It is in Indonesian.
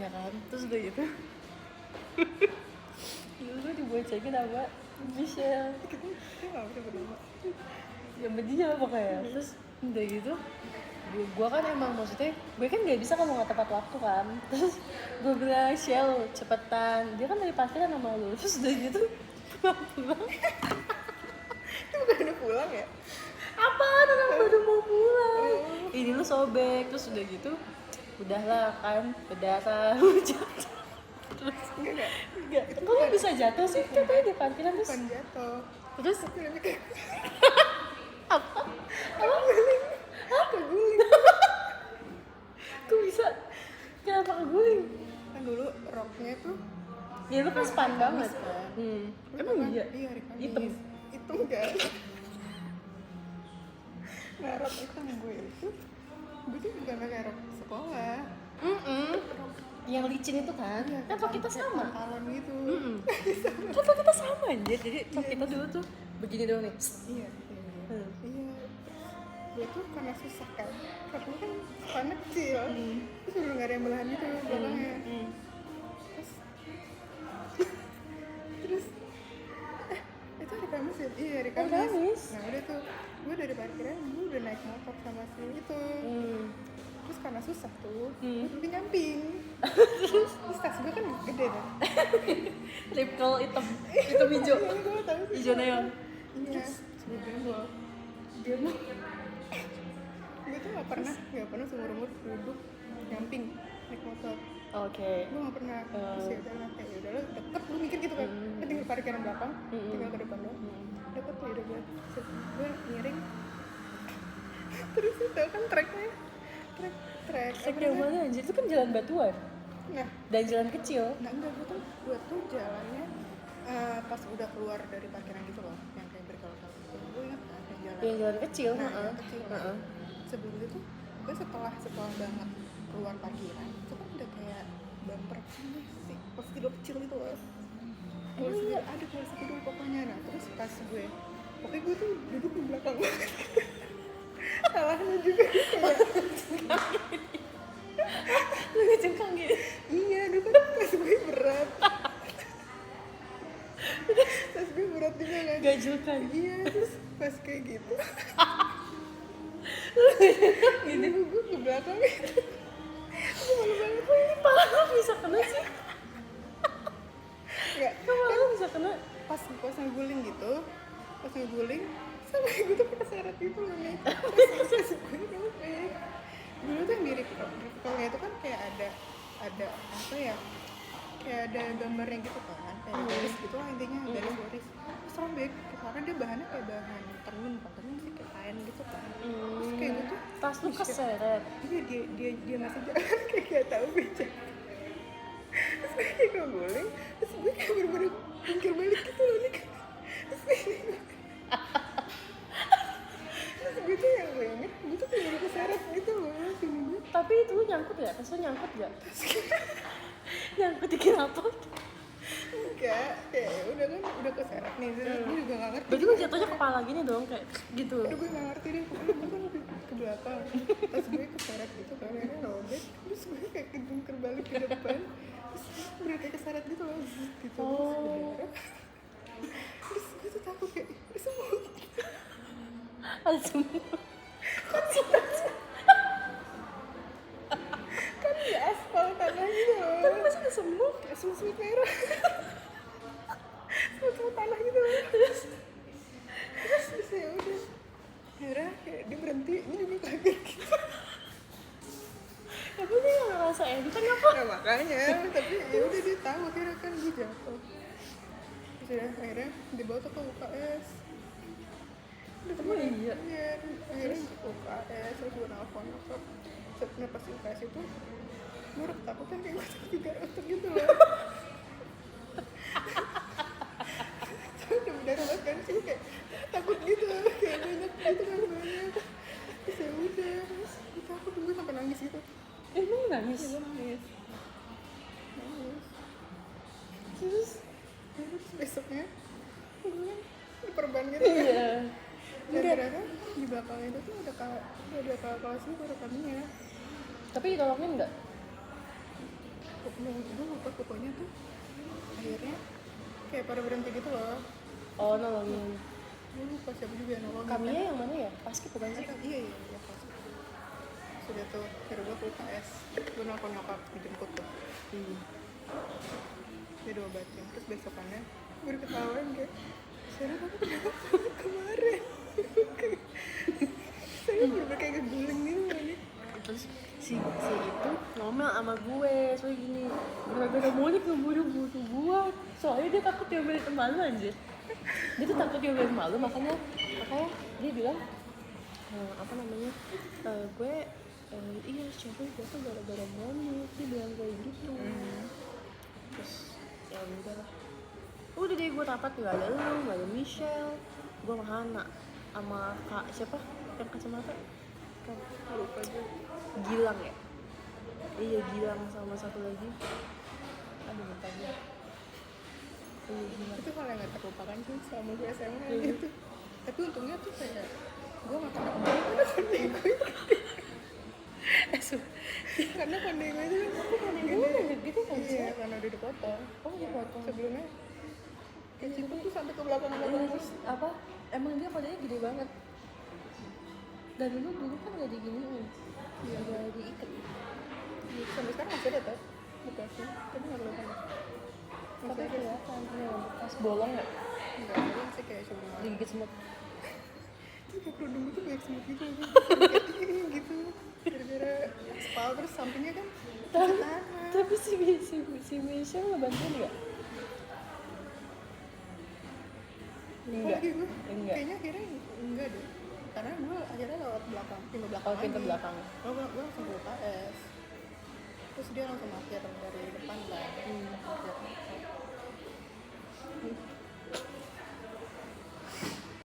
Ya kan, terus udah gitu gue diboncengin sama Michelle. Kita nggak bisa bernama. Yang dia pokoknya. Terus udah gitu gue kan emang maksudnya gue kan nggak bisa kalau nggak tepat waktu kan. Terus gue bilang Shell cepetan, dia kan dari parkiran sama lu. Terus udah gitu pulang Itu bukan udah pulang ya? apaan, orang baru mau pulang. Ini lu sobek. Terus udah gitu udahlah kan berdarah jatuh. Terus Enggak. kamu bisa jatuh sih katanya di parkiran. Terus Bukan jatuh. terus Tapi lebih kayak apa keguling. kok bisa kenapa keguling? Kan dulu roknya tuh Ya lu kan span banget kan. Emang iya? Iya, hari Kamis. Hitam? Hitam enggak. Nah, rok hitam gue tuh bukan pakai rok sekolah. Yang licin itu kan? Iya, Kan rok kita sama. pangkalan gitu. Kan rok kita sama anjir. Jadi rok kita dulu tuh begini doang nih. Iya. Iya. Gue tuh karena susah kan. Roknya kan spannya kecil. Terus udah nggak ada yang belahan gitu belakangnya. Terus itu hari Kamis ya? Iya, hari Kamis. Kamis. Nah, udah tuh gue dari parkiran gue udah naik motor sama si itu. Terus karena susah tuh, gue lebih nyamping. Terus tas gue kan gede kan. Triple hitam hijau. Iya, gue tahu sih. Hijau neon. Iya. Gue bilang Dia mau gue tuh nggak pernah seumur umur duduk nyamping naik motor. oke. Gue nggak pernah. Terus ya udah kayak ya udah deket, gue mikir gitu kan. Kan tinggal parkiran belakang, tinggal ke depan doang. Deket tuh udah gue miring. Terus itu kan treknya trek Trek yang mana anjir? Itu kan jalan batuan nah dan jalan kecil. enggak, gue tuh jalannya pas udah keluar dari parkiran gitu loh, yang kayak berkelok-kelok gitu. Gue ingat kan yang Jalan kecil. nah, yang kecil kan. Sebelum itu gue setelah banget keluar parkiran itu kan udah kayak bumper sih pas kecil gitu loh. Iya. Ada polisi dulu pokoknya. Nah terus pas pokoknya gue tuh duduk di belakang salahnya juga kayak Lu ngecengkang gitu. iya dulu kan tas gue berat juga kan. Gajulkan. Iya terus pas kayak gitu Gini gue ke belakang gitu. Malu banget. kok ini parah bisa kena sih? Nggak, Kok malah bisa kena? pas ngeguling gitu, sampai gue tuh keseret gitu loh nih. Pas gue nyampe dulu tuh yang di kalau itu kan kayak ada apa ya, kayak ada gambarnya gitu kan, kayak garis gitu lah intinya, garis terus robek karena dia bahannya kayak bahan tenun sih, kayak kain gitu kan. Terus kayak gitu Tas lu keseret. iya dia masih jalan kayak gak tahu beca. Terus gue kayak ngeguling, terus gue kayak bener-bener jungkir balik gitu loh nih. Terus gue tuh yang gue inget, gue tuh kayak keseret gitu loh sini gue. Tapi itu lu nyangkut gak? Tas lu nyangkut gak? Nyangkut di knalpot? Enggak, kayak udah kan udah keseret nih, terus gue juga gak ngerti. Berarti lu jatuhnya kepala gini dong, kayak gitu. Aduh gue gak ngerti deh, pokoknya gue kan lebih ke belakang. Terus gue keseret gitu kan, akhirnya robek. Terus gue kayak kejungkir balik ke depan. Terus bener kayak keseret gitu loh, gitu. Oh. Terus gue tuh takut kayak, semut. Ada semua. Kan di aspal tanah gitu loh. Tapi masa ada semut? Kayak semut merah. Semut tanah gitu loh. Terus ya udah. Akhirnya kayak dia berhenti, ini juga kaget gitu. Tapi dia gak ngerasa enteng apa? Nah makanya, tapi ya udah dia tahu akhirnya kan dia jatuh. Terus ya akhirnya dibawa tuh ke UKS. Oh iya. Iya, akhirnya ke UKS, terus gue nelfon nyokap. Setelah pas UKS itu, gue udah ketakutan kayak gue juga otak gitu loh. Terus udah berdarah banget kan sih, kayak takut gitu, kayak banyak gitu kan banyak. Terus ya udah, terus gue takut, gue sampai nangis gitu. Emang nangis? Gue nangis. Terus? Terus besoknya, gue diperban gitu. Iya. Dan ternyata di belakang itu tuh ada kakak kelas itu, ada kaminya. Tapi ditolongin gak? nggak, gue lupa pokoknya tuh akhirnya kayak pada berhenti gitu loh. Oh, nolongin. Gue lupa siapa juga yang nolongin. Kamiya yang mana ya? Paskib bukan sih? Iya pas sudah tuh akhirnya gue ke UKS, gue nelfon nyokap dijemput tuh, dia diobatin. Terus besokannya gue diketawain kayak, Sarah kamu kenapa kemarin? Saya bener kayak ngeguling gitu lagi. Terus si itu ngomel sama gue, soalnya gini, gara-gara Monik ngeburu gue, soalnya dia takut diomelin malu anjir. Dia tuh takut diomelin malu, makanya dia bilang apa namanya, gue iya cewek gue tuh gara-gara Monik, dia bilang kayak gitu. Terus ya udah deh, gue rapat nggak ada lu, nggak ada Michelle, gue sama Hana, sama kak siapa yang kacamata, kan Lupa aja. Gilang ya, iya Gilang sama satu lagi, aduh bentar ya, iya Gilang. Itu hal yang gak terlupakan sih sama gue SMA gitu. Tapi untungnya tuh kayak gue gak kena kembali karena pandai gue. Karena pandai gue itu kan aku pandai Gue gitu kan sih. Iya, karena udah dipotong. Oh iya potong. Sebelumnya kayak Ciput tuh sampai ke belakang Terus apa? Emang dia padanya gede banget. Dan dulu kan gak diginiin, gak diikat. sampai sekarang masih ada tuh bekasnya, tapi nggak kelihatan. Tapi Masih ada. kelihatan punya bekas bolong nggak? Nggak ada sih kayak cuma. Digigit semut. Itu kayak kerudung itu banyak semut gitu. Gitu. Gara-gara aspal terus sampingnya kan tanah. Tapi si Michelle ngebantuin nggak? Enggak. Lagi gue Enggak. kayaknya akhirnya enggak deh, karena gue akhirnya lewat belakang, pintu belakang Oh, pintu lagi. belakang. Gue langsung ke UKS, terus dia langsung akhir dan